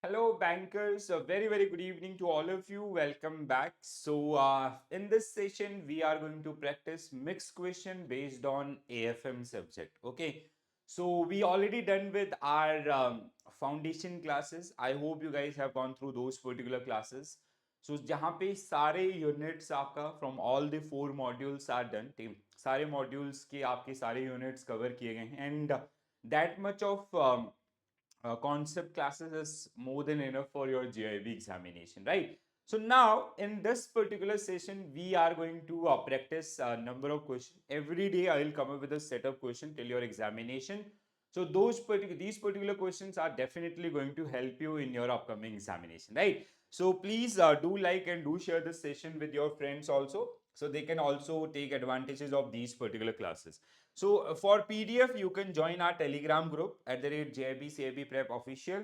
Hello, bankers. A very good evening to all of you. Welcome back. In this session, we are going to practice mixed question based on AFM subject. Okay. So, we already done with our foundation classes. I hope you guys have gone through those particular classes. So, जहाँ पे सारे units आपका from all the four modules are done. ठीक है? सारे modules के आपके सारे units cover किए गए हैं and that much of concept classes is more than enough for your GIB examination, right? So now in this particular session, we are going to practice a number of questions. Every day I will come up with a set of questions till your examination. So these particular questions are definitely going to help you in your upcoming examination, right? So please do like and do share this session with your friends also, so they can also take advantages of these particular classes. So for PDF, you can join our Telegram group at the rate JIB CIB Prep Official.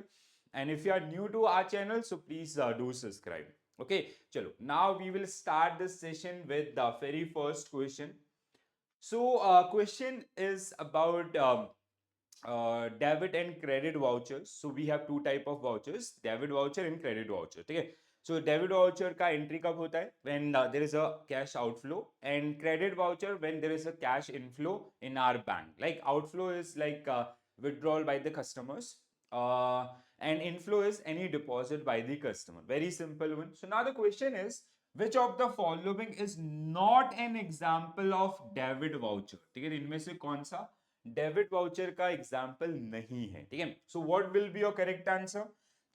And if you are new to our channel, so please do subscribe. Okay, chalo. Now we will start this session with the very first question. So question is about debit and credit vouchers. So we have two type of vouchers, debit voucher and credit voucher. Okay. So debit voucher का entry कब होता है? When there is a cash outflow, and credit voucher when there is a cash inflow in our bank. Like outflow is like withdrawal by the customers, and inflow is any deposit by the customer. Very simple one. So now the question is, which of the following is not an example of debit voucher? ठीक है, इनमें से कौन सा debit voucher का example नहीं है? ठीक है. सो what will be your correct answer?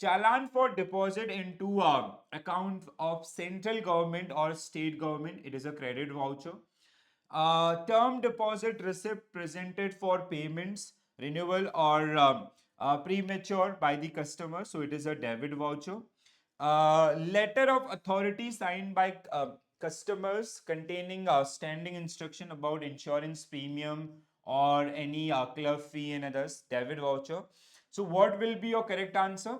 Challan for deposit into account of central government or state government, it is a credit voucher. Term deposit receipt presented for payments renewal or premature by the customer, so it is a debit voucher. Letter of authority signed by customers containing a standing instruction about insurance premium or any club fee and others, debit voucher. So what will be your correct answer?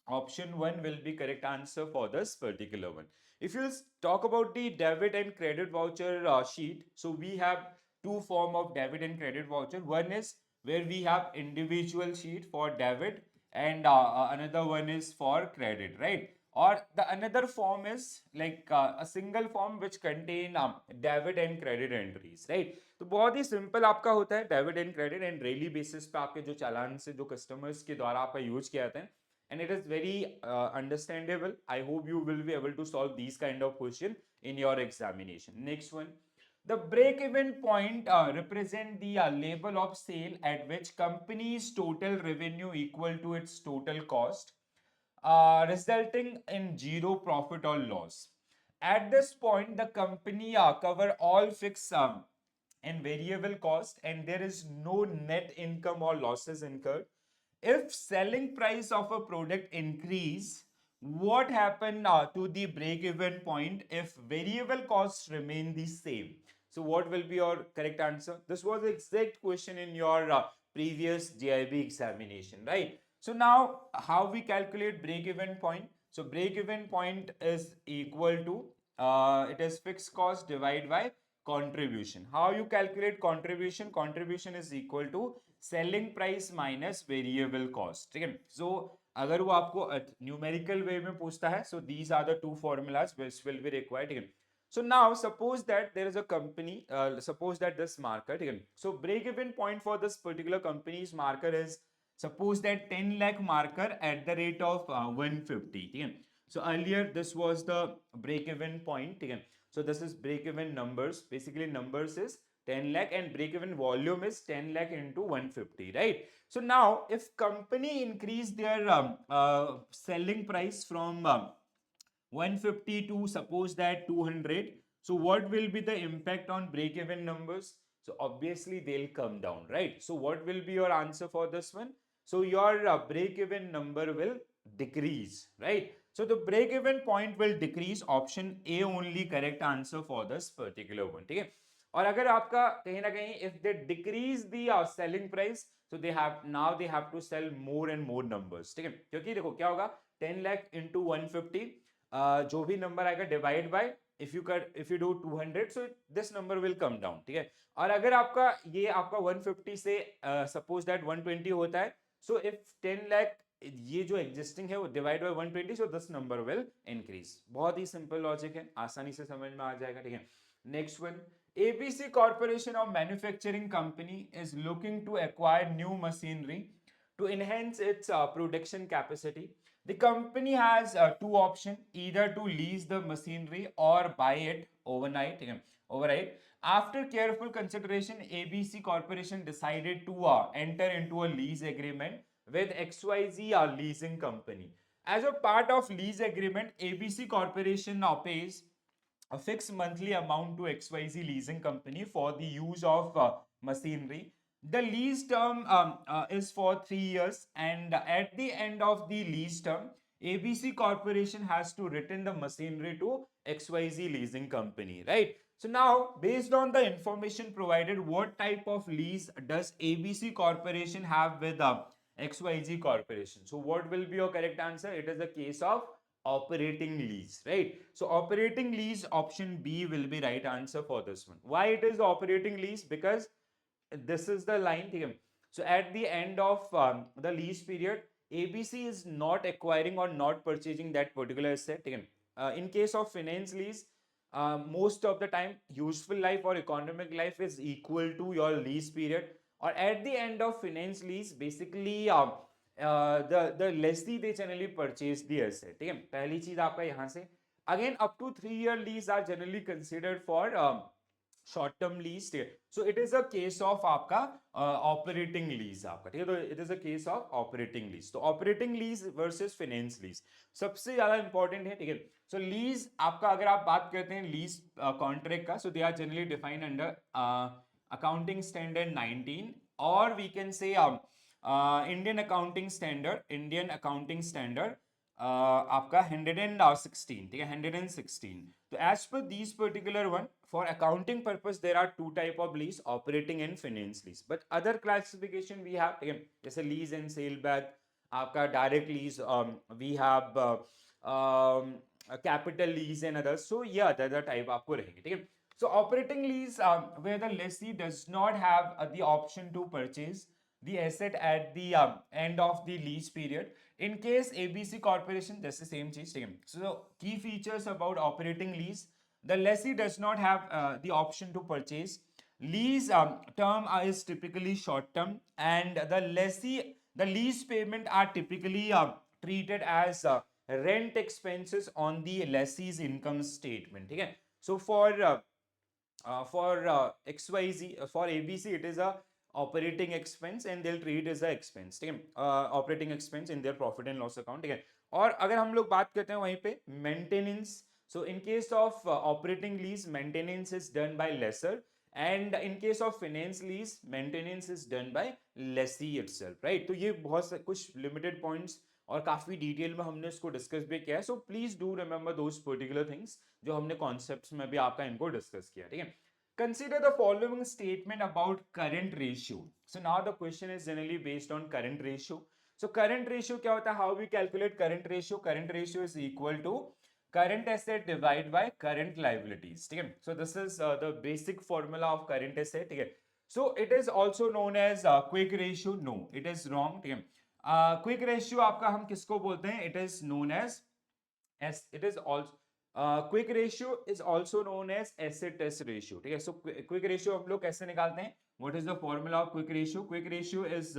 Option 1 will be correct answer for this particular one. If you talk about the debit and credit voucher sheet, so we have two form of debit and credit voucher. One is where we have individual sheet for debit, and another one is for credit, right? Or the another form is like a single form which contain debit and credit entries, right? तो बहुत ही simple आपका होता है debit and credit, and daily basis पे आपके जो चालान से जो कस्टमर्स के द्वारा आपका यूज किया जाता है, and it is very understandable. I hope you will be able to solve these kind of question in your examination. Next one, the break even point represent the label of sale at which company's total revenue equal to its total cost, resulting in zero profit or loss. At this point, the company cover all fixed and variable cost, and there is no net income or losses incurred. If selling price of a product increase, what happen to the break even point if variable costs remain the same? So what will be your correct answer? This was the exact question in your previous GIB examination, right? So now how we calculate break even point? So break even point is equal to it is fixed cost divided by contribution. How you calculate contribution? Contribution is equal to selling price minus variable cost. ठीक है. सो अगर वो आपको numerical वे में पूछता है, so these are the two formulas which will be required. ठीक है. So now suppose that there is a company, suppose that this marker, ठीक है. So break even point for this particular company's marker is, suppose that 10 lakh marker at the rate of 150. ठीक है. So earlier this was the break even point. ठीक है. So this is break even numbers. Basically numbers is 10 lakh and break even volume is 10 lakh into 150, right? So now if company increase their selling price from 150 to suppose that 200, so what will be the impact on break even numbers? So obviously they'll come down, right? So what will be your answer for this one? So your break even number will decrease, right? So the break even point will decrease. Option A only correct answer for this particular one. ठीक है. और अगर आपका कहीं ना कहीं if they decrease the selling price, so they have now they have to sell more and more numbers. ठीक है. क्योंकि देखो क्या होगा, 10 lakh into 150, जो भी नंबर आएगा divide by, if you do 200, so this number will come down. ठीक है. और अगर आपका ये आपका 150 से suppose that 120 होता है, so if 10 lakh ये जो एग्जिस्टिंग है वो divide by 120, so this number will increase. बहुत ही सिंपल लॉजिक है, आसानी से समझ में आ जाएगा, ठीक है। Next one, ABC Corporation of Manufacturing Company is looking to acquire new machinery to enhance its production capacity. The company has two options, either to lease the machinery or buy it overnight. Overnight. After careful consideration, ABC Corporation decided to enter into a lease agreement with XYZ leasing company. As a part of lease agreement, ABC Corporation now pays a fixed monthly amount to XYZ leasing company for the use of machinery. The lease term is for 3 years, and at the end of the lease term, ABC Corporation has to return the machinery to XYZ leasing company, right? So now, based on the information provided, what type of lease does ABC Corporation have with XYZ Corporation? So what will be your correct answer? It is a case of operating lease, right? So operating lease, option B will be right answer for this one. Why it is operating lease? Because this is the line, okay? So at the end of the lease period, ABC is not acquiring or not purchasing that particular asset, okay? In case of finance lease, most of the time useful life or economic life is equal to your lease period, or at the end of finance lease, basically the lessee they generally purchase the asset, ठीक है। पहली चीज आपका यहाँ से, again up to 3 year lease are generally considered for short term lease, ठीक है। So it is a case of आपका ऑपरेटिंग लीज आपका, ठीक है। तो it is a case of operating lease. तो operating lease versus finance lease सबसे ज्यादा इंपॉर्टेंट है, ठीक है। सो लीज आपका, अगर आप बात करते हैं लीज कॉन्ट्रैक्ट का, so they are generally defined under accounting standard 19, और we can say Indian accounting standard आपका 116, ठीक है, 116। तो as per these particular one, for accounting purpose there are two type of lease, operating and finance lease, but other classification we have, again जैसे lease and sale back, आपका direct lease, we have a capital lease and others, so yeah other type आपको रहेंगे, ठीक है। So operating lease, where the lessee does not have the option to purchase the asset at the end of the lease period. In case ABC Corporation, that's the same चीज, ठीक है। So key features about operating lease, the lessee does not have the option to purchase. Lease term is typically short term, and the lease payment are typically treated as rent expenses on the lessee's income statement, ठीक है। So for XYZ, for ABC, it is a operating expense and they'll treat it as a expense, ठीक है, operating expense in their profit and loss account, ठीक है। और अगर हम लोग बात करते हैं वहीं पे maintenance, so in case of operating lease, maintenance is done by lessor, and in case of finance lease, maintenance is done by lessee itself, right? तो ये बहुत कुछ limited points और काफी डिटेल में हमने इसको डिस्कस भी किया है, so please do remember those particular things जो हमने कॉन्सेप्ट्स में भी आपका इनको डिस्कस किया, ठीक है। Consider the following statement about current ratio. So now the question is generally based on current ratio. So current ratio क्या होता है? How we calculate current ratio? Current ratio is equal to current asset divided by current liabilities, ठीक है। So this is the basic formula of current asset, ठीक है। So it is also known as quick ratio. No, it is wrong, ठीक है। quick ratio आपका हम किसको बोलते हैं? It is known as it is also quick ratio is also known as asset test ratio, ठीक है। So quick ratio हम लोग कैसे निकालते हैं? What is the formula of quick ratio? Quick ratio is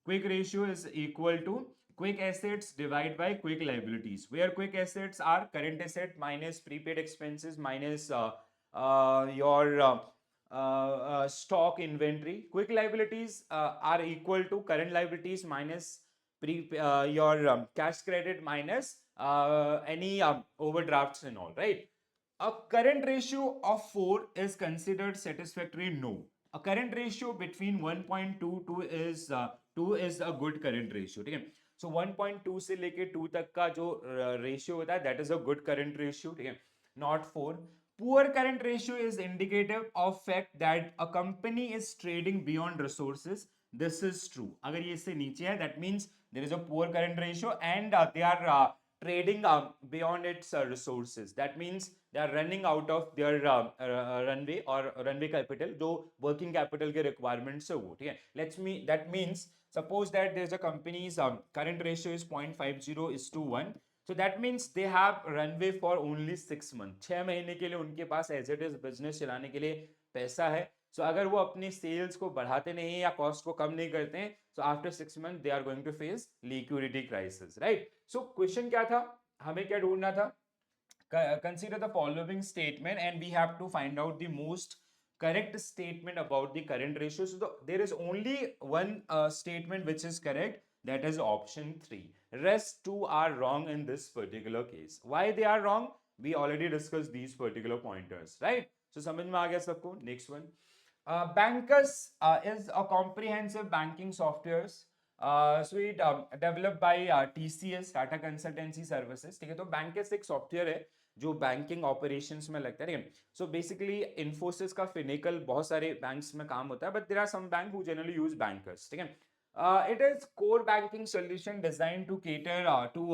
quick ratio is equal to quick assets divided by quick liabilities, where quick assets are current asset minus prepaid expenses minus your stock inventory. Quick liabilities are equal to current liabilities minus your cash credit minus any overdrafts and all, right? A current ratio of 4 is considered satisfactory? No. A current ratio between 1.22 is 2 is a good current ratio, ठीक है। So 1.2 से लेके 2 तक का जो ratio होता है, that is a good current ratio, ठीक है, not 4. Poor current ratio is indicative of fact that a company is trading beyond resources. This is true. अगर ये इससे नीचे है, that means there is a poor current ratio and they are trading beyond its resources. That means they are running out of their runway or runway capital, जो working capital के requirements है वो, ठीक है। That means Suppose that there's a company's current ratio is 0.50:1. So that means they have runway for only 6 months. 6 महीने के लिए उनके पास एज इट इज बिजनेस चलाने के लिए पैसा है. सो अगर वो अपनी सेल्स को बढ़ाते नहीं या कॉस्ट को कम नहीं करते हैं, so after 6 month they are going to face liquidity crisis, right. So question क्या था, हमें क्या ढूंढना था, consider the following statement and we have to find out the most correct statement about the current ratio. So there is only one statement which is correct, that is option 3. Rest two are wrong in this particular case. Why they are wrong? We already discussed these particular pointers, right? So समझ में आ गया सबको. Next one. Bankers is a comprehensive banking softwares suite developed by TCS, Tata Consultancy Services. ठीक है, तो Bankers एक software है जो बैंकिंग ऑपरेशंस में लगता है, ठीक है. सो बेसिकली इन्फोसिस का फिनिकल बहुत सारे बैंक्स में काम होता है, but there are some bank who generally use bankers, ठीक है. It is core banking solution design to cater to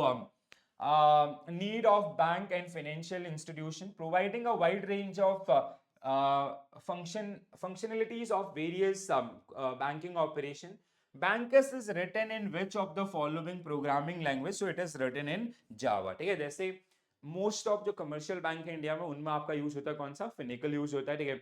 need of bank and financial institution, providing a wide range of functionalities of various banking operation. Bankers is written in which of the following programming language? So it is written in Java, ठीक है. जैसे most of जो commercial bank है India में, उनमें आपका use होता है कौन सा, फिनिकल यूज होता है, ठीक है.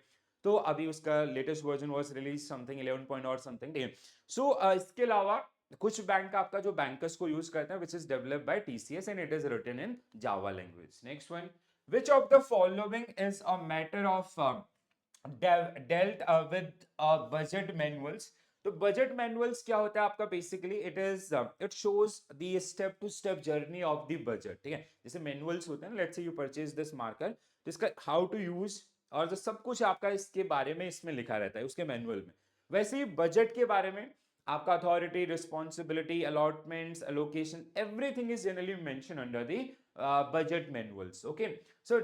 तो अभी उसका latest version was release something 11 point और समथिंग, ठीक है. सो इसके अलावा कुछ बैंक आपका जो बैंकर्स को यूज करते हैं, which is developed by TCS and it is written in Java language. Next one. Which of the following is a matter of dealt with budget manuals. तो बजट मैनुअल्स क्या होता है आपका, basically it shows the step to step journey of the budget, ठीक है. जैसे manuals होते हैं, let's say you purchase this marker, तो इसका हाउ टू यूज और जो सब कुछ आपका इसके बारे में इसमें लिखा रहता है उसके मैनुअल में. वैसे ही बजट के बारे में आपका authority, responsibility, allotments, allocation, everything is generally mention under the budget manuals. Okay, so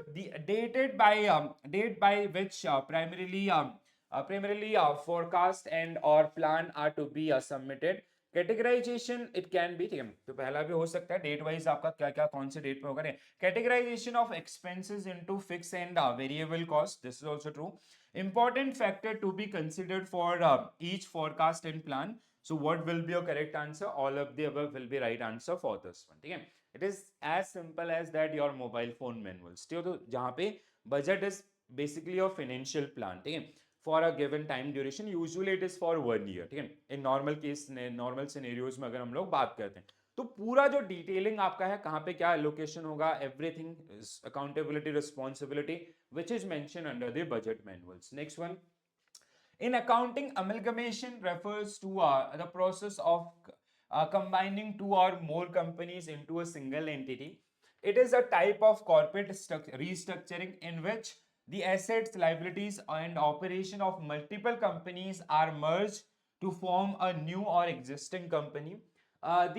date by which primarily forecast and or plan are to be submitted. Categorization it can be, ठीक है, तो पहला भी हो सकता है डेट वाइज आपका क्या क्या कौन से डेट पे होगा. Categorization of expenses into fix and variable cost, this is also true. Important factor to be considered for each forecast and plan. So what will be your correct answer? All of the above will be right answer for this one, ठीक है. It is as simple as that your mobile phone manuals, ठीक है. तो जहाँ पे budget is basically your financial plan, ठीक है, for a given time duration, usually it is for 1 year, ठीक है. In normal case, normal scenarios में अगर हम लोग बात करते हैं, तो पूरा जो डिटेलिंग आपका है, कहाँ पे क्या एलोकेशन होगा, everything, accountability, responsibility, which is mentioned under the budget manuals. Next one. In accounting, amalgamation refers to the process of combining two or more companies into a single entity. It is a type of corporate restructuring in which the assets, liabilities, and operation of multiple companies are merged to form a new or existing company.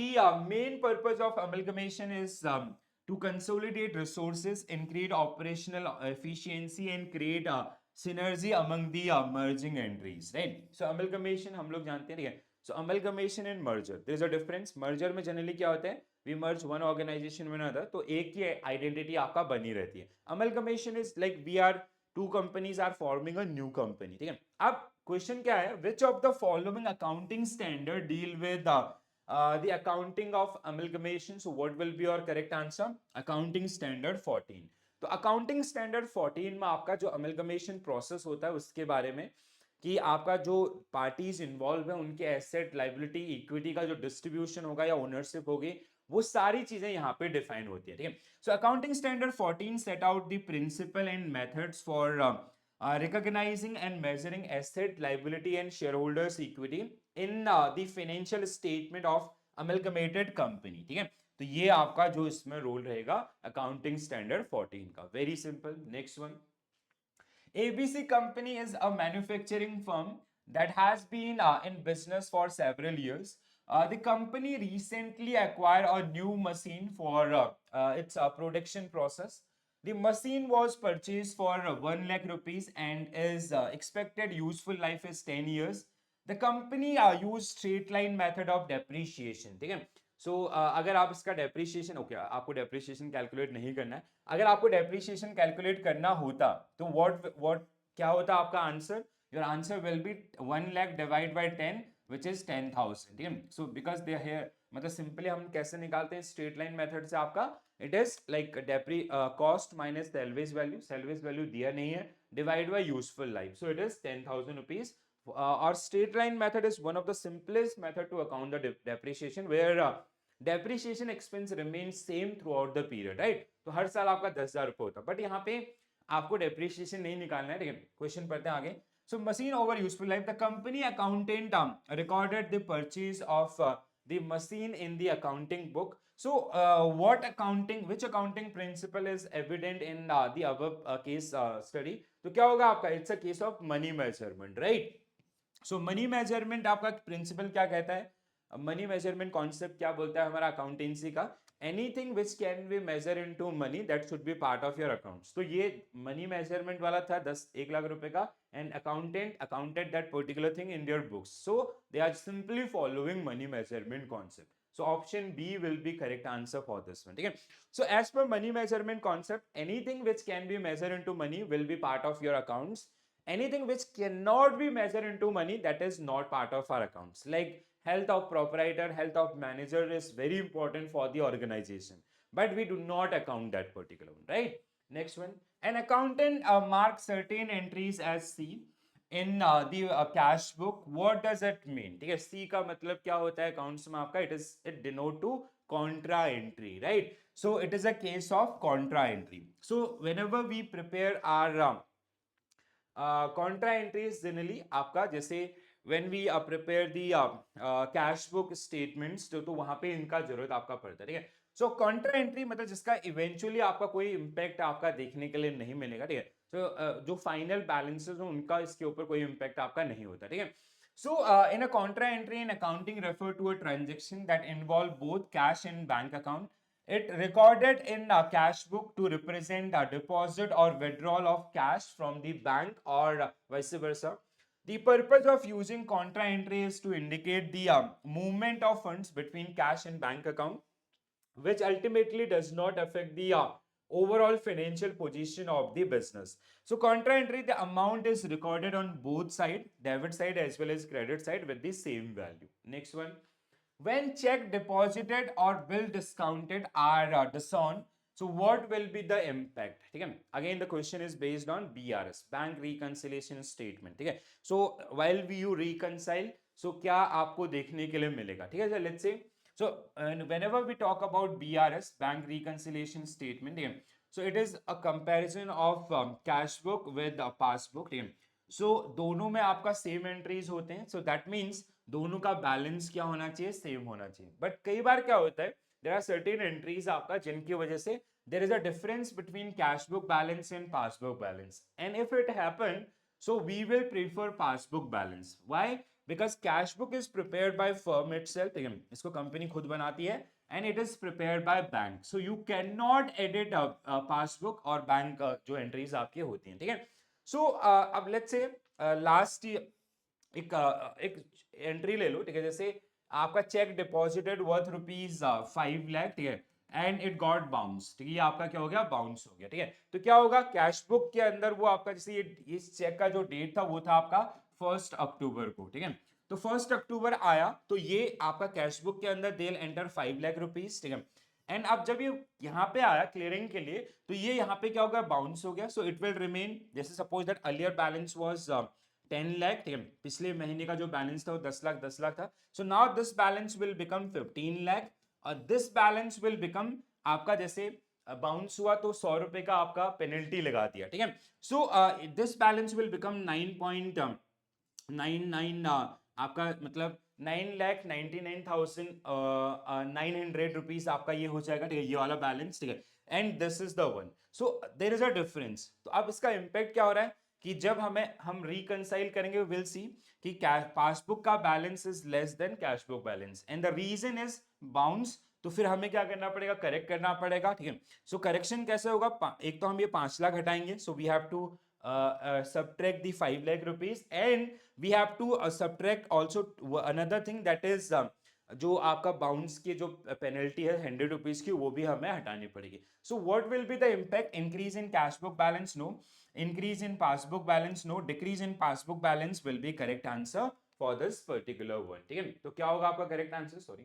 The main purpose of amalgamation is to consolidate resources, increase operational efficiency, and create synergy among the merging entries, right? So amalgamation हम लोग जानते हैं, ठीक है. So amalgamation and merger, there is a difference. merger में generally क्या होता है, we merge one organization with another, तो एक ही identity आपका बनी रहती है. amalgamation is like we are two companies are forming a new company, ठीक है. अब क्वेश्चन क्या है, which of the following accounting standard deal with the accounting of amalgamation? So what will be your correct answer? Accounting standard 14. तो accounting standard 14 में आपका जो amalgamation process होता है उसके बारे में, कि आपका जो पार्टीज इन्वॉल्व है उनके एसेट, लाइबिलिटी, इक्विटी का जो डिस्ट्रीब्यूशन होगा या ओनरशिप होगी, वो सारी चीजें यहाँ पे डिफाइन होती है, ठीक है. So accounting standard 14 set out the principle and methods for recognizing and measuring asset, liability, and shareholders equity in the financial statement of amalgamated company, ठीक है. तो ये आपका जो इसमें रोल रहेगा अकाउंटिंग स्टैंडर्ड 14 का. Very simple. Next one. ABC company is a manufacturing firm that has been in business for several years. The company recently acquired a new machine for its production process. The machine was purchased for 1 lakh rupees and is expected useful life is 10 years. The company used straight line method of depreciation, ठीक है. सो अगर आप इसका depreciation, okay, आपको depreciation calculate नहीं करना है. अगर आपको डेप्रिशिएशन कैलकुलेट करना होता तो व्हाट क्या होता आपका answer? Your answer will be 1 lakh divide by 10, which is 10,000. ठीक है. सो बिकॉज दे हेयर मतलब सिंपली हम कैसे निकालते हैं स्ट्रेट लाइन मेथड से आपका it is like depre cost minus salvage value दिया नहीं है divide by useful life. So it is 10,000 rupees. Our straight line method is one of the simplest method to account the depreciation where depreciation expense remains same throughout the period, right? तो हर साल आपका 10,000 रुपये होता है but यहाँ पे आपको depreciation नहीं निकालना है. ठीक है. क्वेश्चन पढ़ते हैं आगे. So machine over useful life. The company accountant recorded the purchase of the machine in the accounting book. So which accounting principle is evident in the above case study? तो क्या होगा आपका? It's a case of money measurement, right? So money measurement आपका principal क्या कहता है? Money measurement concept क्या बोलता है हमारा अकाउंटेंसी का? Anything which can be measure into money that should be part of your accounts. तो ये मनी मेजरमेंट वाला था 1 लाख रुपए का and accountant accounted that particular thing in your books. So they are simply following money measurement concept. So option B will be correct answer for this one. Okay. So as per money measurement concept, anything which can be measured into money will be part of your accounts. Anything which cannot be measured into money, that is not part of our accounts. Like health of proprietor, health of manager is very important for the organization, but we do not account that particular one, right? Next one, an accountant marks certain entries as C in the cash book. What does it mean? ठीक है. C का मतलब क्या होता है accounts में आपका? It denote to contra entry, right? So it is a case of contra entry. So whenever we prepare our contra entries generally आपका जैसे when we prepare the cash book statements तो वहां पे इनका जरूरत आपका पड़ता है. ठीक है. सो कॉन्ट्रा एंट्री मतलब जिसका इवेंचुअली आपका कोई इम्पैक्ट आपका देखने के लिए नहीं मिलेगा. ठीक है. तो जो फाइनल बैलेंसेस हो उनका इसके ऊपर कोई इम्पैक्ट आपका नहीं होता. ठीक है. So in a contra entry in accounting refer to a transaction that involve both cash and bank account. It recorded in a cash book to represent a deposit or withdrawal of cash from the bank or vice versa. The purpose of using contra entry is to indicate the movement of funds between cash and bank account, which ultimately does not affect the overall financial position of the business. So contra entry, the amount is recorded on both side, debit side as well as credit side with the same value. Next one, when check deposited or bill discounted are disowned, so what will be the impact? ठीक है. Again the question is based on BRS, bank reconciliation statement. ठीक है. So while you reconcile, so क्या आपको देखने के लिए मिलेगा? ठीक है. So let's say so whenever we talk about BRS, bank reconciliation statement, ठीक है, so it is a comparison of cash book with passbook. ठीक है. सो दोनों में आपका सेम एंट्रीज होते हैं. सो दैट मीन्स दोनों का बैलेंस क्या होना चाहिए? सेम होना चाहिए. बट कई बार क्या होता है, देयर आर सर्टेन एंट्रीज आपका जिनकी वजह से there is a difference between cash book balance and passbook balance. And if it happen, so we will prefer passbook balance. Why? Because cash book is prepared by firm itself. इसको company खुद बनाती है and it is prepared by bank. So you cannot edit a passbook और bank जो entries आपकी होती हैं. ठीक है. सो अब लेट्स से लास्ट एक एंट्री ले लो. ठीक है. जैसे आपका चेक डिपॉजिटेड वर्थ ₹5 लाख. ठीक है. And it got bounce. ठीक है. ये आपका क्या हो गया? बाउंस हो गया. ठीक है. तो क्या होगा? कैश बुक के अंदर वो आपका जैसे ये इस चेक का जो डेट था वो था आपका 1 अक्टूबर को. ठीक है. तो 1 अक्टूबर आया तो ये आपका कैश बुक के अंदर दे एंटर 5 लाख रुपीज. ठीक है. एंड अब जब ये यहाँ पे आया क्लियरिंग के लिए तो ये यहाँ पे क्या होगा? बाउंस हो गया. सो इट विल रिमेन जैसे suppose that earlier balance was 10 lakh. ठीक है. पिछले महीने का जो बैलेंस था वो 10 लाख था. So now this balance will become 15 lakh और दिस बैलेंस विल बिकम आपका जैसे बाउंस हुआ तो 100 रुपए का आपका पेनल्टी लगा दिया. ठीक है. So this balance will become 9.99 आपका मतलब 9,99,900 रुपीज आपका ये हो जाएगा. ठीक है. ये वाला बैलेंस. ठीक है. And this is the one. So there is a difference. तो अब इसका इंपैक्ट क्या हो रहा है कि जब हम रिकंसाइल करेंगे विल सी कि पासबुक का balance is less than cash book balance and the reason is bounce. तो फिर हमें क्या करना पड़ेगा? करेक्ट करना पड़ेगा. ठीक है. सो करेक्शन कैसे होगा? एक तो हम ये 5 लाख हटाएंगे. So we have to subtract the 5 lakh rupees and we have to subtract also another thing that is जो आपका बाउंस की जो पेनल्टी है 100 रुपीज की वो भी हमें हटानी पड़ेगी. So what will be the impact? Increase in cash book balance no, increase in passbook balance no, decrease in passbook balance will be correct answer for this particular one. ठीक है, तो क्या होगा आपका correct answer? Sorry,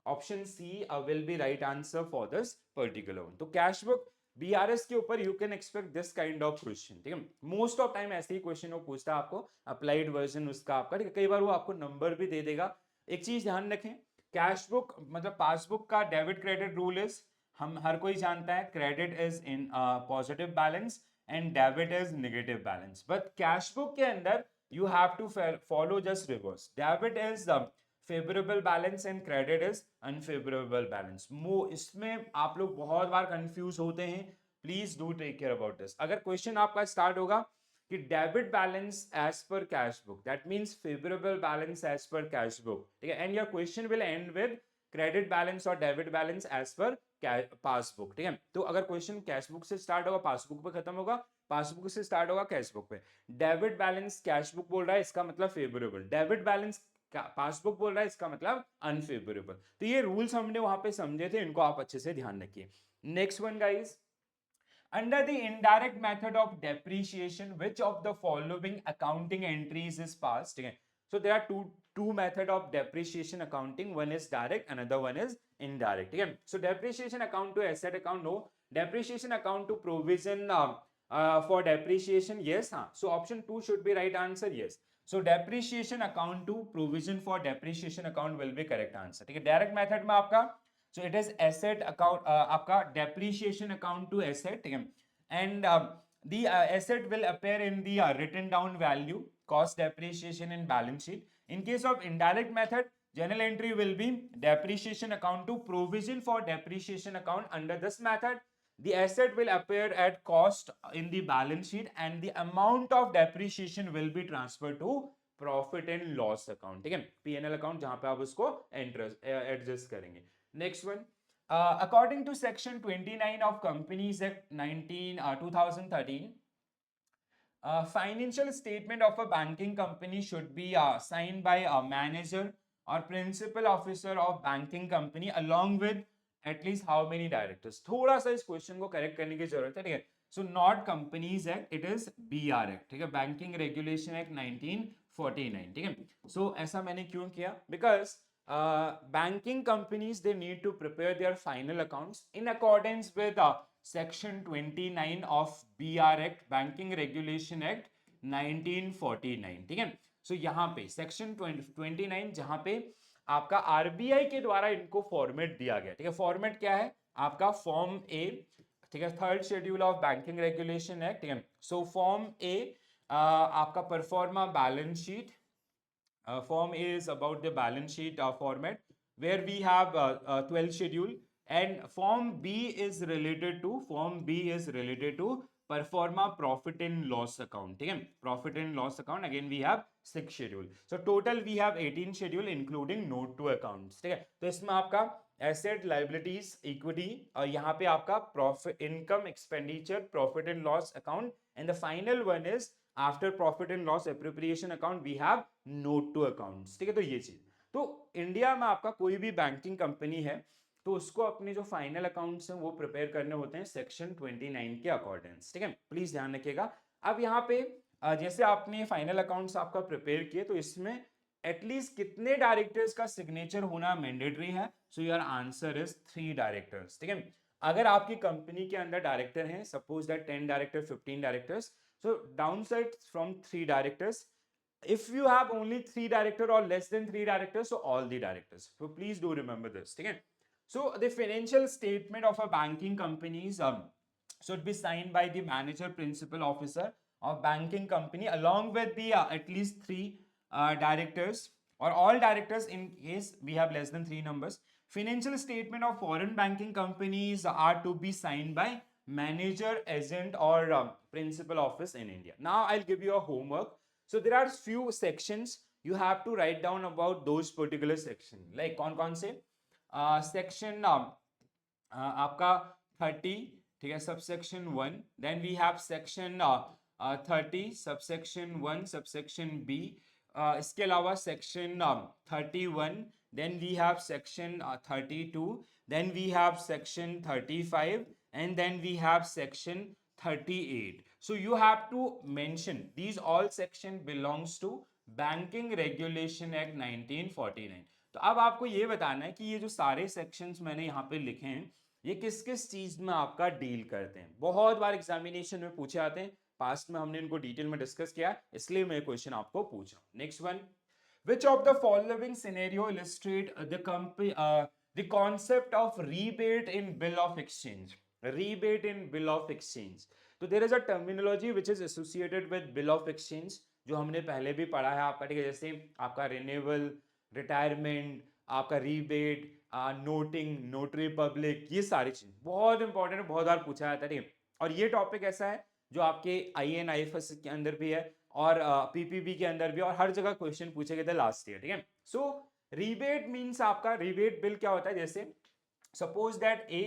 option C will be right answer for this particular one. तो cash book BRS के ऊपर you can expect this kind of question. ठीक है, मोस्ट ऑफ टाइम ऐसे ही क्वेश्चन वो पूछता है आपको, अप्लाइड वर्जन उसका आपका. ठीक है, कई बार वो आपको नंबर भी दे देगा. एक चीज ध्यान रखें, कैश बुक मतलब पासबुक का डेबिट क्रेडिट रूल इज, हम हर कोई जानता है, credit is in positive balance and debit is negative balance. But cash book के अंदर you have to follow just reverse. Debit is favorable balance and credit is unfavorable balance. इसमें आप लोग बहुत बार कंफ्यूज होते हैं. Please do take care about this. अगर question आपका स्टार्ट होगा कि debit balance as per cash book, that means favourable balance as per cash book. ठीक है, and your question will end with credit balance और debit balance as per passbook. ठीक है, तो अगर क्वेश्चन कैश बुक से स्टार्ट होगा passbook पे खत्म होगा, पासबुक से स्टार्ट होगा कैश बुक पे. डेबिट बैलेंस कैश बुक बोल रहा है इसका मतलब फेवरेबल, डेबिट बैलेंस पासबुक बोल रहा है इसका मतलब अनफेवरेबल. तो ये रूल्स हमने वहां पे समझे थे, इनको आप अच्छे से ध्यान रखिए. Next one guys, under the indirect method of depreciation which of the following accounting entries is passed. ठीक है, so there are two method of depreciation accounting, one is direct, another one is indirect. ठीक है, so depreciation account to asset account, no. Depreciation account to provision for depreciation, yes. हाँ, so option 2 should be right answer, yes. So depreciation account to provision for depreciation account will be correct answer. ठीक है, direct method में आपका, so it is asset account, आपका depreciation account to asset. ठीक है, and the asset will appear in the written down value, cost depreciation in balance sheet. In case of indirect method, journal entry will be depreciation account to provision for depreciation account. Under this method, the asset will appear at cost in the balance sheet and the amount of depreciation will be transferred to profit and loss account. ठीक है, P&L account जहां पे आप उसको adjust करेंगे. Next one, according to section 29 of Companies Act 2013, financial statement of a banking company should be signed by a manager or principal officer of banking company along with at least how many directors. थोड़ा सा इस question को correct करने की जरूरत है. ठीक है, so not companies act, it is BR act. ठीक है, बैंकिंग रेगुलेशन एक्ट 1949. ठीक है, सो ऐसा मैंने क्यों किया, because banking companies, they need to prepare their final accounts in accordance with section 29 of BR Act, Banking Regulation Act 1949. ठीक है, सो यहाँ पे सेक्शन 29 जहां पे आपका आरबीआई के द्वारा इनको फॉर्मेट दिया गया. ठीक है, फॉर्मेट क्या है आपका, फॉर्म ए. ठीक है, third schedule of banking regulation act. ठीक है, सो फॉर्म ए आपका pro forma balance sheet. Form A is about the balance sheet format where we have 12 schedule, and form B is related to performa profit and loss account. ठीक है, profit and loss account again we have 6 schedule, so total we have 18 schedule including note to accounts. ठीक है, तो इसमें आपका asset, liabilities, equity, और यहाँ पे आपका profit, income, expenditure, profit and loss account, and the final one is after profit and loss appropriation account we have note to accounts. ठीक है, तो ये चीज, तो इंडिया में आपका कोई भी बैंकिंग कंपनी है तो उसको अपने जो फाइनल अकाउंट्स हैं वो प्रिपेयर करने होते हैं सेक्शन 29 के अकॉर्डिंग्स. ठीक है, प्लीज ध्यान रखिएगा. अब यहाँ पे जैसे आपने फाइनल अकाउंट्स आपका प्रिपेयर किए, तो इसमें एटलीस्ट कितने डायरेक्टर्स का सिग्नेचर होना मैंडेटरी है? So your answer is 3 directors. ठीक है, अगर आपकी कंपनी के अंदर डायरेक्टर हैं, suppose that 10 director, 15 directors, so downside from 3 directors. If you have only 3 director or less than 3 directors, so all the directors. So please do remember this. ठीक है, so the financial statement of a banking companies should be signed by the manager, principal officer of banking company along with the at least 3 directors or all directors in case we have less than 3 numbers. Financial statement of foreign banking companies are to be signed by manager, agent or principal office in India. Now I'll give you a homework. So there are few sections you have to write down about those particular section. Like कौन से section आपका 30. ठीक है, subsection 1. Then we have section 30 subsection 1 subsection B. इसके अलावा section 31. Then we have section 32. Then we have section 35 and then we have section 38. So you have to mention these all section belongs to banking regulation act 1949। तो अब आपको ये बताना है कि ये जो सारे सेक्शंस मैंने यहाँ पे लिखे हैं ये किस किस चीज में आपका डील करते हैं। बहुत बार एग्जामिनेशन में पूछे आते हैं, पास्ट में हमने इनको डिटेल में डिस्कस किया, इसलिए मैं क्वेश्चन आपको पूछ रहा हूँ। Next one, which of the following scenario illustrate the concept of rebate in bill of exchange? Rebate in bill of exchange. तो there is a terminology which is associated with bill of exchange जो हमने पहले भी पढ़ा है आपका, ठीक है, जैसे आपका रिन्यूअल, रिटायरमेंट, आपका रीबेट, नोटिंग, नोटरी पब्लिक, ये सारी चीज बहुत इंपॉर्टेंट है, बहुत बार पूछा जाता है, ठीक है। और ये टॉपिक ऐसा है जो आपके INIFS के अंदर भी है और PPB के अंदर भी, और हर जगह क्वेश्चन पूछे गए थे लास्ट ईयर, ठीक है। सो रीबेट मींस आपका रीबेट बिल क्या होता है, जैसे suppose that A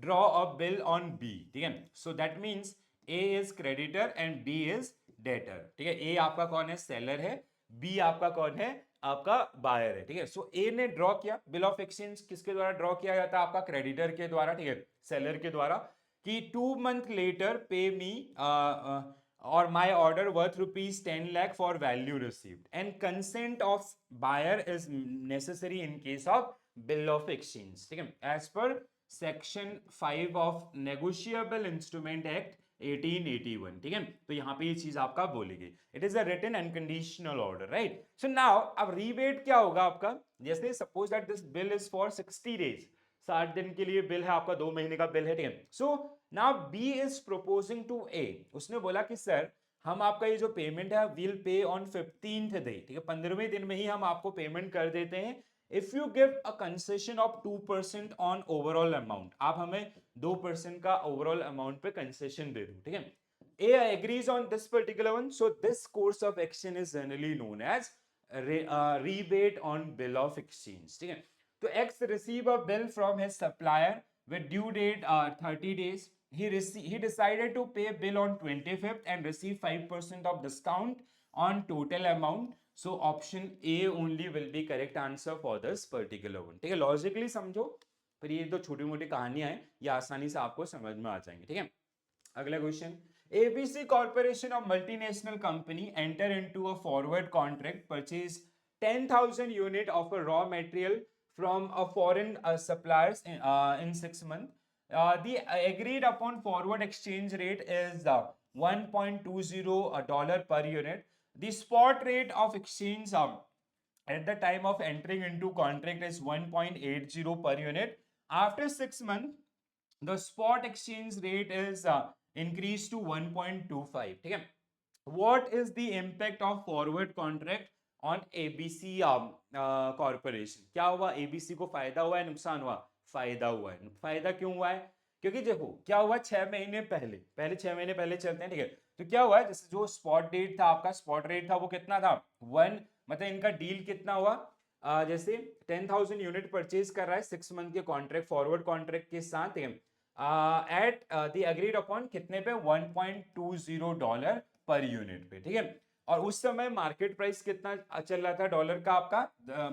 draw a bill on B, ठीक है, so that means A is creditor and B is debtor, ठीक है। A आपका कौन है, सेलर है, B आपका कौन है, आपका बायर है, ठीक है। सो A ने ड्रॉ किया बिल ऑफ एक्सचेंज, किसके द्वारा ड्रॉ किया जाता है, आपका क्रेडिटर के द्वारा, ठीक है, सेलर के द्वारा, कि 2 month later pay me or my order worth ₹10 lakh for value received, and consent of buyer is necessary in case of bill of exchange, ठीक है, as per section 5 of negotiable instrument act 1881, ठीक है। तो यहाँ पे ये चीज आपका बोलेगी, it is a written unconditional order, right. So now अब रीबेट क्या होगा आपका, जैसे suppose that this bill is for 60 days, 60 दिन के लिए बिल है आपका, 2 महीने का बिल है, ठीक है। So now B is proposing to A, उसने बोला कि सर हम आपका ये जो पेमेंट है will pay on 15th day, ठीक है, 15वें दिन में ही हम आपको पेमेंट कर देते हैं if you give a concession of 2% on overall amount, आप हमें 2% का ओवरऑल अमाउंट पे कंसेशन दे दो, ठीक है। A agrees on this particular one, so this course of action is generally known as rebate on bill of exchange, ठीक है। तो X receive a bill from his supplier with due date 30 days. He decided to pay bill on 25th and receive 5% of discount on total amount. So option A only will be correct answer for this particular one, ठीक है। Logically समझो, फिर ये तो छोटी मोटी कहानियां हैं, ये आसानी से आपको समझ में आ जाएंगे, ठीक है। अगला question, ABC Corporation of multinational company enter into a forward contract purchase 10,000 unit of a raw material from a foreign suppliers in 6 months. The agreed upon forward exchange rate is $1.20 per unit. The spot rate of exchange at the time of entering into contract is 1.80 per unit. After 6 months, the spot exchange rate is increased to 1.25, ठीक है। What is the impact of forward contract on ABC corporation? क्या हुआ, ABC को फायदा हुआ है, नुकसान हुआ, फायदा हुआ है। फायदा क्यों हुआ है, क्योंकि देखो क्या हुआ, 6 महीने पहले, 6 महीने पहले चलते हैं, ठीक है। तो क्या हुआ, जैसे जो स्पॉट डेट था आपका, स्पॉट रेट था वो कितना था, 1, मतलब इनका डील कितना हुआ, जैसे 10,000 यूनिट परचेज कर रहा है 6 मंथ के कॉन्ट्रैक्ट, फॉरवर्ड कॉन्ट्रैक्ट के साथ, एट द अग्रीड अपॉन कितने पे, $1.20 पर यूनिट पे, ठीक है। और उस समय मार्केट प्राइस कितना चल रहा था डॉलर का आपका,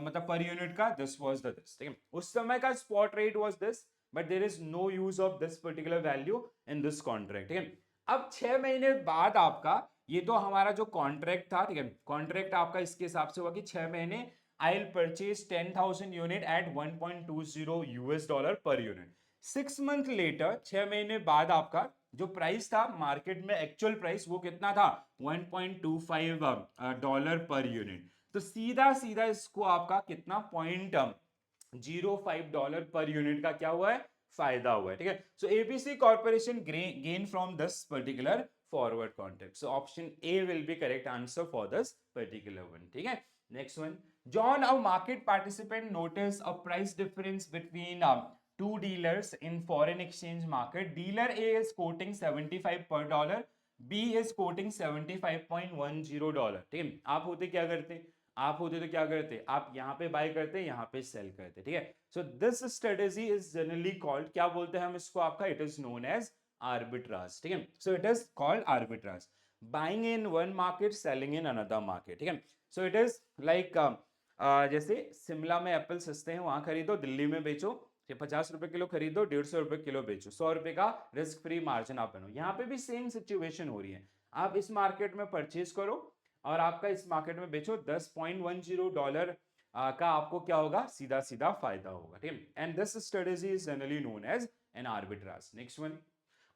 मतलब पर यूनिट का, दिस वाज द दिस, ठीक है। उस समय का spot rate was this, but there is no use of this particular value in this contract, ठीक है। अब 6 महीने बाद आपका ये तो हमारा जो कॉन्ट्रैक्ट था, ठीक है, कॉन्ट्रैक्ट आपका इसके हिसाब से हुआ कि 6 महीने I will purchase 10,000 unit at 1.20 US dollar पर यूनिट। 6 मंथ लेटर, 6 महीने बाद आपका जो प्राइस था मार्केट में, एक्चुअल प्राइस वो कितना था, $1.25 पर यूनिट। तो सीधा सीधा इसको आपका कितना, $0.05 पर यूनिट का क्या हुआ है, फायदा हुआ है, ठीक है। सो ABC corporation gain from this particular forward contract, so option A will be correct answer for this particular one, ठीक है। Next one, John, a market participant, noticed a price difference between two dealers in foreign exchange market. Dealer A is quoting 75 per dollar, B is quoting 75.10 $, ठीक है। आप होते क्या करते, आप होते तो क्या करते, आप यहाँ पे बाय करते, यहाँ पे सेल करते, ठीक है। So this strategy is generally called, क्या बोलते हैं हम इसको आपका, it is known as arbitrage, ठीक है। So it is called arbitrage, buying in one market, selling in another market, ठीक है। सो इट इज लाइक जैसे शिमला में एप्पल सस्ते हैं वहां खरीदो, दिल्ली में बेचो, 50 रुपए किलो खरीदो, 150 रुपए किलो बेचो, 100 रुपए का रिस्क फ्री मार्जिन आप बनो। यहाँ पे भी सेम सिचुएशन हो रही है, आप इस मार्केट में परचेज करो, और आपका इस मार्केट में बेचो $10.10 का आपको क्या होगा, सीधा सीधा फायदा होगा, ठीक है। And this strategy is generally known as an arbitrage. Next one,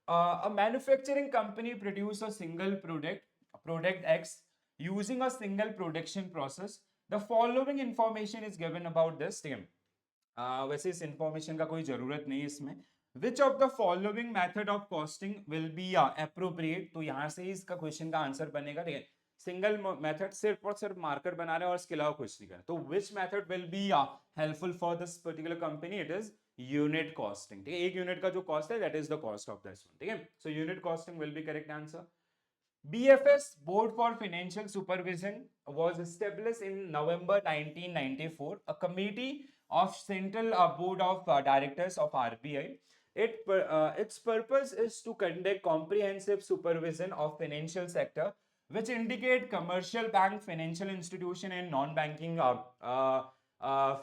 a manufacturing company produce a single product X using a single production process. The following information is given about this, ठीक है। वैसे इस information का कोई जरूरत नहीं है इसमें। विच of the following method of costing will be appropriate, तो यहां से ही इसका क्वेश्चन का आंसर बनेगा, ठीक है। सिंगल मेथड सिर्फ और सिर्फ मार्कर बना रहे हैं और इसके अलावा कुछ नहीं कर, तो which method will be helpful for this particular company, it is unit costing, ठीक है। एक यूनिट का जो कॉस्ट है that is the cost of this one, ठीक है। So unit costing will be correct answer. BFS, Board for Financial Supervision, was established in November 1994, a committee of Central Board of Directors of RBI. Its purpose is to conduct comprehensive supervision of financial sector, which indicate commercial bank, financial institution, and non-banking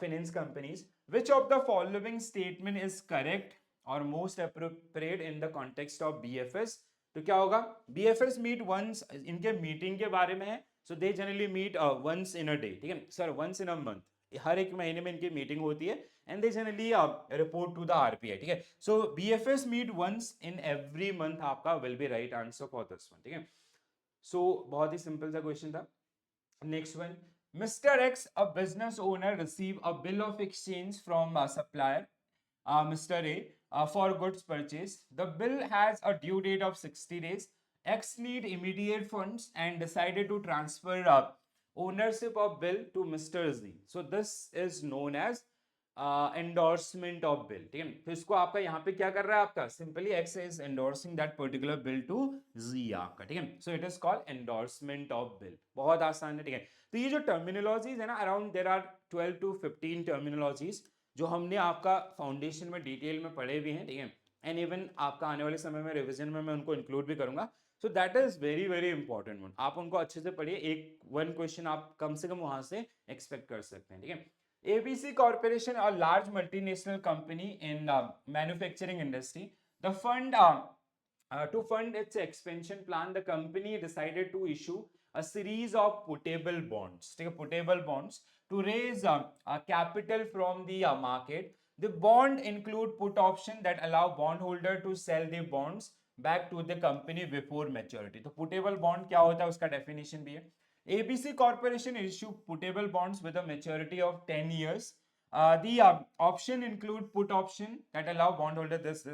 finance companies. Which of the following statement is correct or most appropriate in the context of BFS? तो क्या होगा, BFS meet once, इनके meeting के बारे में है, so they generally meet once in a day, ठीक है sir, once in a month, हर एक महीने में इनकी मीटिंग होती है, and they generally report to the RBI, ठीक है। So BFS meet once in every month, आपका will be right answer for this one, ठीक है। सो बहुत ही सिंपल सा क्वेश्चन था। Next one, Mr. X, a business owner, receive a bill of exchange from a supplier, Mr. A, for goods purchase. The bill has a due date of 60 days. X need immediate funds and decided to transfer ownership of bill to Mr. Z. So this is known as endorsement of bill, ठीक है। तो इसको आपका यहाँ पे क्या कर रहा है, आपका simply X is endorsing that particular bill to Z आपका, ठीक है। So it is called endorsement of bill, बहुत आसान है, ठीक है। तो ये जो टर्मिनोलॉजीज है ना, around there are 12 to 15 terminologies जो हमने आपका फाउंडेशन में डिटेल में पढ़े भी हैं, ठीक है। एंड इवन आपका आने वाले समय में रिवीजन में मैं उनको इंक्लूड भी करूंगा। सो that is very very important one, आप उनको अच्छे से पढ़िए, एक वन क्वेश्चन आप कम से कम वहां से एक्सपेक्ट कर सकते हैं, ठीक है। ABC Corporation, a large multinational company in manufacturing industry, to fund its expansion plan, the company decided to issue a series of putable bonds. Take a putable bonds to raise capital from the market. The bond include put option that allow bondholder to sell the bonds back to the company before maturity. तो putable bond क्या होता है, उसका definition भी है। ABC Corporation issue putable bonds with a maturity of 10 years. The option include put option that allow bondholder this.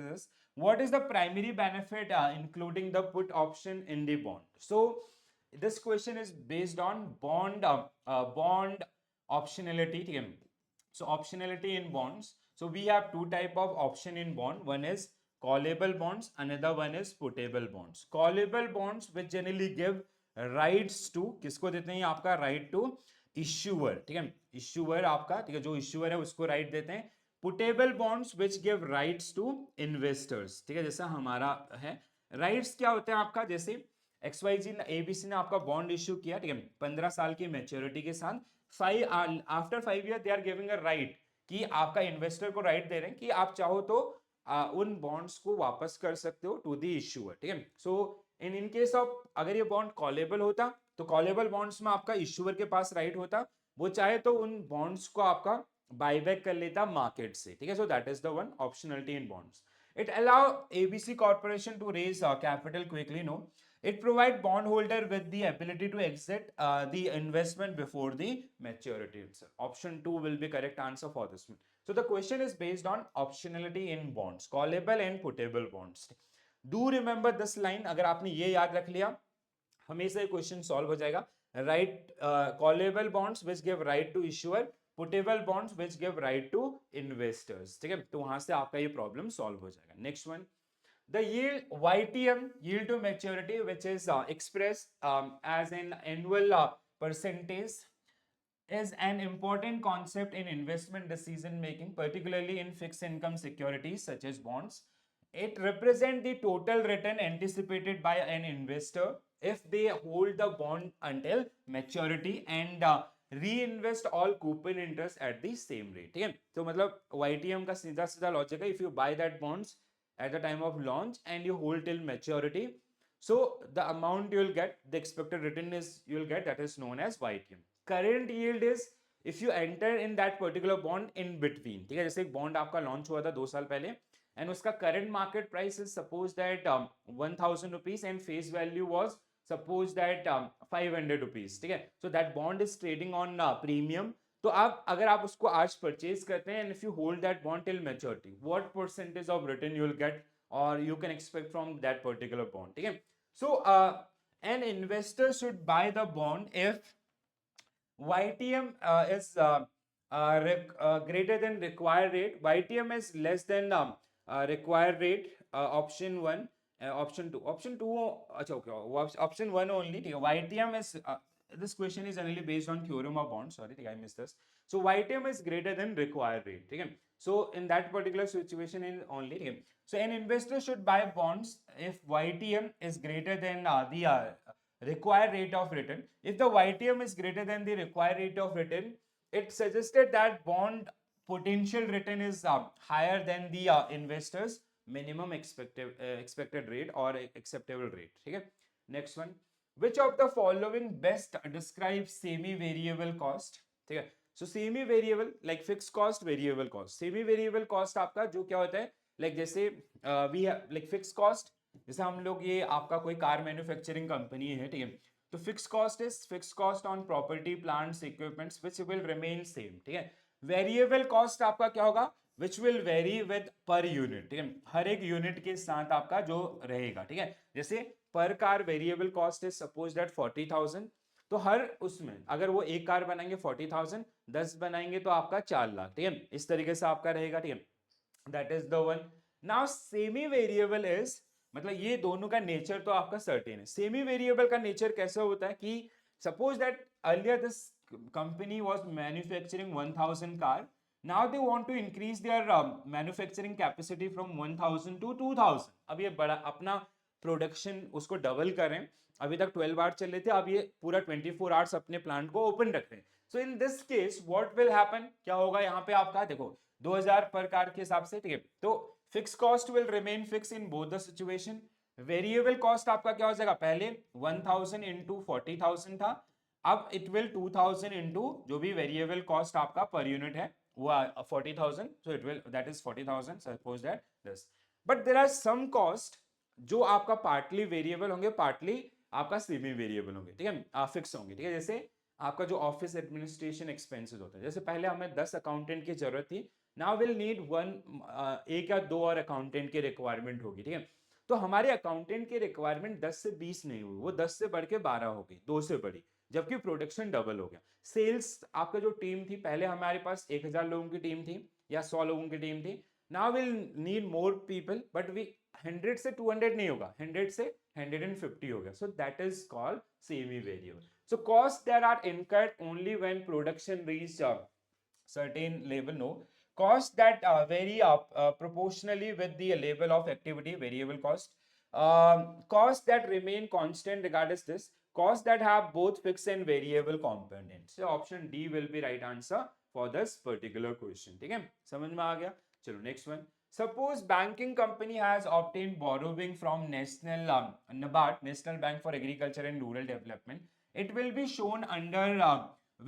What is the primary benefit including the put option in the bond? So this question is based on bond optionality, ठीक है। So optionality in bonds. So we have two type of option in bond. One is callable bonds, another one is putable bonds. Callable bonds which generally give rights to, किसको देते हैं, आपका right to issuer, ठीक है, issuer आपका, ठीक है, जो इश्यूअर है उसको राइट देते हैं। Puttable bonds which give rights to investors, ठीक है, जैसा हमारा है। राइट्स क्या होते हैं आपका, जैसे XYZ ABC ने आपका बॉन्ड इश्यू किया, ठीक है, 15 साल की मैच्योरिटी के साथ, after 5 year they are giving a right, कि आपका इन्वेस्टर को राइट दे रहे हैं कि आप चाहो तो उन बॉन्ड्स को वापस कर सकते हो टू द इश्यूअर, ठीक है। सो इन केस ऑफ अगर ये बॉन्ड कॉलेबल होता तो कॉलेबल बॉन्ड्स में आपका इश्यूअर के पास राइट होता, वो चाहे तो उन बॉन्ड्स को आपका बायबैक कर लेता मार्केट से, ठीक है। So that is the one optionality in bonds. It allow ABC corporation to raise capital quickly, no, it provide bondholder with the ability to exit the investment before the maturity itself. Option 2 will be correct answer for this one. So the question is based on optionality in bonds, callable and putable bonds. Do remember this line, अगर आपने ये याद रख लिया हमेशा ये question solve हो जाएगा। Right, callable bonds which give right to issuer, puttable bonds which give right to investors, ठीक है, तो वहां से आपका ये प्रॉब्लम सॉल्व हो जाएगा। Next one, the yield YTM, yield to maturity, which is expressed as an annual percentage, is an important concept in investment decision making, particularly in fixed income securities such as bonds. It represents the total return anticipated by an investor if they hold the bond until maturity and reinvest all coupon interest at the same rate, ठीक है। तो मतलब YTM का सीधा सीधा logic है, if you buy that bonds at the time of launch and you hold till maturity, So the amount you will get, the expected return is you will get, that is known as YTM. Current yield is if you enter in that particular bond in between. ठीक है, जैसे एक bond आपका launch हुआ था 2 साल पहले and उसका current market price is suppose that 1000 rupees and face value was suppose that 500 rupees. ठीक है, so that bond is trading on premium. तो आप अगर आप उसको आज परचेज करते हैं and if you hold that bond till maturity, what percentage of return you will get or you can expect from that particular bond. ठीक है, so an investor should buy the bond if YTM is greater than required rate, YTM is less than required rate, option 1, option 2. Option 2, okay, option 1 only. YTM is, this question is only based on theorem of bond. Sorry, I missed this. So YTM is greater than required rate. Okay? So in that particular situation in only. Okay? So an investor should buy bonds if YTM is greater than the required rate of return. If the YTM is greater than the required rate of return, it suggested that bond potential return is higher than the investors minimum expected rate or acceptable rate. Okay? Next one, which of the following best describes semi variable cost? ठीक है, so semi variable like fixed cost, variable cost. Semi variable cost आपका जो क्या होता है, like जैसे we have like fixed cost, जैसे हम लोग ये आपका कोई कार मैन्युफैक्चरिंग कंपनी है, ठीक है, तो fix cost is fix cost on property plants equipments which will remain same. ठीक है, वेरिएबल कॉस्ट आपका क्या होगा, which will very with per unit. ठीक है, हर एक यूनिट के साथ आपका जो रहेगा. ठीक है, जैसे पर car variable cost is suppose that 40,000, तो हर उसमें अगर वो एक कार बनाएंगे 40,000, 10 बनाएंगे तो आपका 4 लाख. ठीक है, इस तरीके से आपका रहेगा. ठीक है, that is the one. Now semi variable is, मतलब ये दोनों का नेचर तो आपका सर्टेन है. सेमी वेरिएबल का नेचर कैसे होता है कि suppose that earlier this company was manufacturing 1000 car, now they want to increase their manufacturing capacity from 1000 to 2000. अब ये बड़ा अपना प्रोडक्शन उसको डबल करें. अभी तक 12 आवर्स चल रहे थे, अब ये पूरा 24 आवर्स अपने प्लांट को ओपन रख रहे हैं. So in this case what will happen, क्या होगा यहाँ पे आपका देखो 2000 पर कार के हिसाब से. ठीक है, तो fix cost will remain fix in both the situation. Variable cost आपका क्या हो जाएगा, पहले 1000 इंटू 40,000 था, अब इट विल 2000 इंटू जो भी वेरिएबल कॉस्ट आपका पर यूनिट है वो 40,000, so it will, that is 40,000, suppose that this. But there are some cost जो आपका पार्टली वेरिएबल होंगे, पार्टली आपका सेमी वेरिएबल होंगे. ठीक है, फिक्स होंगे. ठीक है, जैसे आपका जो ऑफिस एडमिनिस्ट्रेशन एक्सपेंसेस होता है, जैसे पहले हमें 10 अकाउंटेंट की जरूरत थी, नाउ विल नीड वन, एक या दो और अकाउंटेंट की रिक्वायरमेंट होगी. ठीक है, तो हमारे अकाउंटेंट की रिक्वायरमेंट 10 से 20 नहीं हुई, वो 10 से बढ़ के 12 हो गई, 2 से बढ़ी, जबकि प्रोडक्शन डबल हो गया. सेल्स आपका जो टीम थी, पहले हमारे पास 1000 लोगों की टीम थी या 100 लोगों की टीम थी, now will need more people, but we 100 से 200 नहीं होगा, 100 से 150 हो गया. So that is called semi variable. So cost that are incurred only when production reach certain level, no. Cost that vary proportionally with the level of activity, variable cost. Cost that remain constant regardless this. Cost that have both fixed and variable components. So option D will be right answer for this particular question. ठीक है, समझ में आ गया. चलो next one. Suppose banking company has obtained borrowing from National NABARD, National Bank for Agriculture and Rural Development. It will be shown under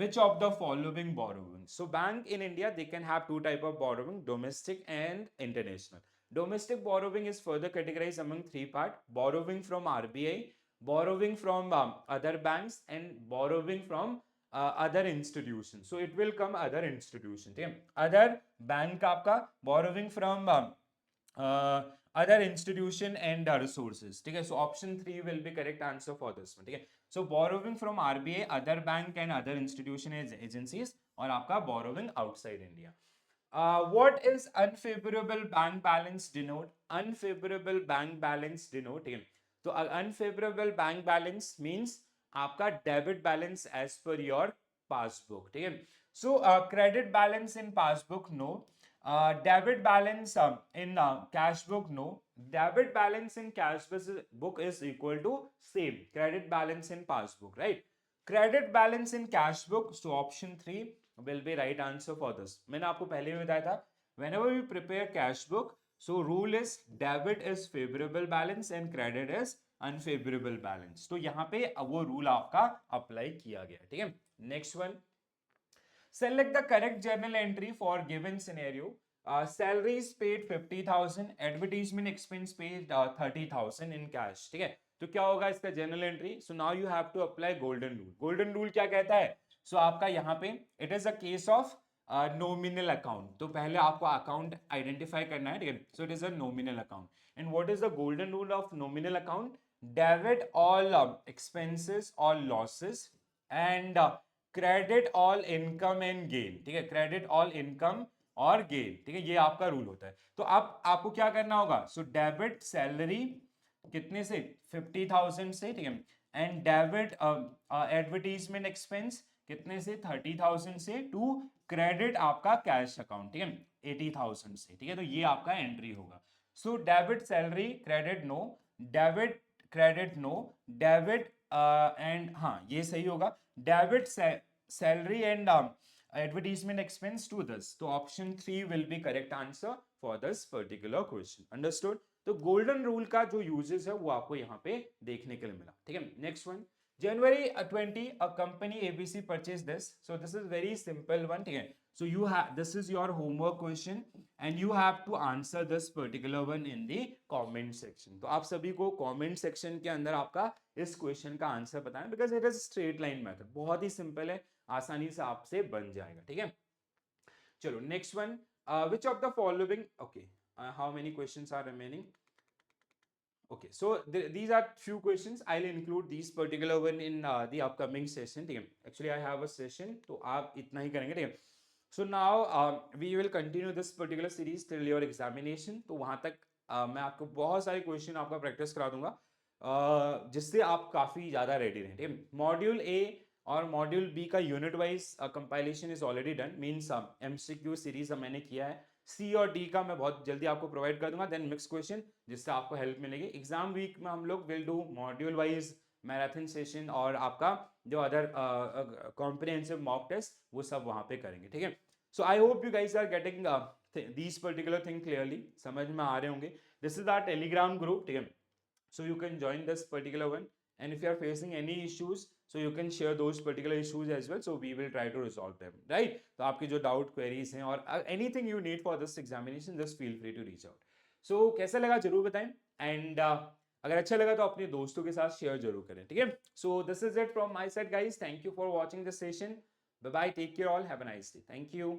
which of the following borrowing. So bank in India, they can have two type of borrowing, domestic and international. Domestic borrowing is further categorized among three part: borrowing from RBI, borrowing from other banks, and borrowing from other institutions. So it will come other institutions. Okay? Other bank आपका borrowing from other institution and resources. ठीक है, so option 3 will be correct answer for this one. ठीक है, so borrowing from RBI, other bank and other institution agencies, और आपका borrowing outside India. What is unfavorable bank balance denote? Unfavorable bank balance denote. ठीक है, तो unfavorable bank balance means आपका debit balance as per your passbook. ठीक है, so credit balance in passbook no. Debit balance in cash book no. Debit balance in cash book is equal to same credit balance in passbook, right? Credit balance in cash book, so option 3 will be right answer for this. मैंने आपको पहले भी बताया था, whenever we prepare cash book, so rule is debit is favorable balance and credit is unfavourable balance. तो यहाँ पे वो रूल आपका अप्लाई किया गया, ठीक है। Next one, select the correct journal entry for given scenario. Salaries paid 50,000, advertisement expense paid 30,000 in cash, ठीक है। तो क्या होगा इसका journal entry? So now you have to apply golden rule. Golden rule क्या कहता है? सो आपका यहाँ पे it is a case of nominal account. तो पहले आपको अकाउंट आइडेंटिफाई करना है, ठीक है। So it is a nominal account and what is the golden rule of nominal account? Debit all expenses और losses and credit all income and gain, ठीक है। क्रेडिट ऑल इनकम और गेन, ठीक है, ये आपका रूल होता है। तो अब आपको क्या करना होगा? सो डेबिट सैलरी कितने से? 50,000 से, ठीक है। एंड डेबिट एडवर्टीजमेंट एक्सपेंस कितने से? 30,000 से टू क्रेडिट आपका कैश अकाउंट, ठीक है, 80,000 से, ठीक है। तो ये आपका एंट्री होगा। So debit salary credit no, debit credit no, debit and हाँ ये सही होगा, debit salary and advertisement expense to this. तो option 3 will be correct answer for this particular question. Understood? तो गोल्डन रूल का जो यूजेस है वो आपको यहाँ पे देखने के लिए मिला, ठीक है। Next one, January 20 a company ABC purchased this. So this is very simple one, ठीक है। So you have, this is your homework question and you have to answer this particular one in the comment section. तो आप सभी को comment section के अंदर आपका इस क्वेश्चन का आंसर बताना, because it is straight line method, बहुत ही सिंपल है, आसानी से आपसे बन जाएगा, ठीक है। चलो next one, which of the following, okay, how many questions are remaining? Okay, so these are few questions. I'll include these particular one in the upcoming session, ठीक है। Actually I have a session, तो आप इतना ही करेंगे, ठीक है। So now we will continue this particular series till your examination. तो वहां तक मैं आपको बहुत सारे क्वेश्चन आपका प्रैक्टिस करा दूंगा, जिससे आप काफी ज्यादा रेडी रहें, ठीक है। मॉड्यूल ए और मॉड्यूल बी का unit wise compilation is already done, means MCQ series मैंने किया है। सी और डी का मैं बहुत जल्दी आपको प्रोवाइड कर दूंगा, देन मिक्स क्वेश्चन, जिससे आपको हेल्प मिलेगी। एग्जाम वीक में हम लोग will do module wise marathon session और आपका जो अदर कॉम्प्रिहेंसिव मॉक टेस्ट वो सब वहां पे करेंगे, ठीक है। So I hope you guys are getting these particular thing clearly, समझ में आ रहे होंगे। This is our Telegram group, ठीक है। So you can join this particular one, and if you are facing any issues, so you can share those particular issues as well, so we will try to resolve them, right? तो आपके जो doubt queries हैं और anything you need for this examination, just feel free to reach out. So कैसा लगा जरूर बताएं, and अगर अच्छा लगा तो अपने दोस्तों के साथ शेयर जरूर करें, ठीक है। So this is it from my side guys, thank you for watching this session, bye bye, take care all, have a nice day, thank you.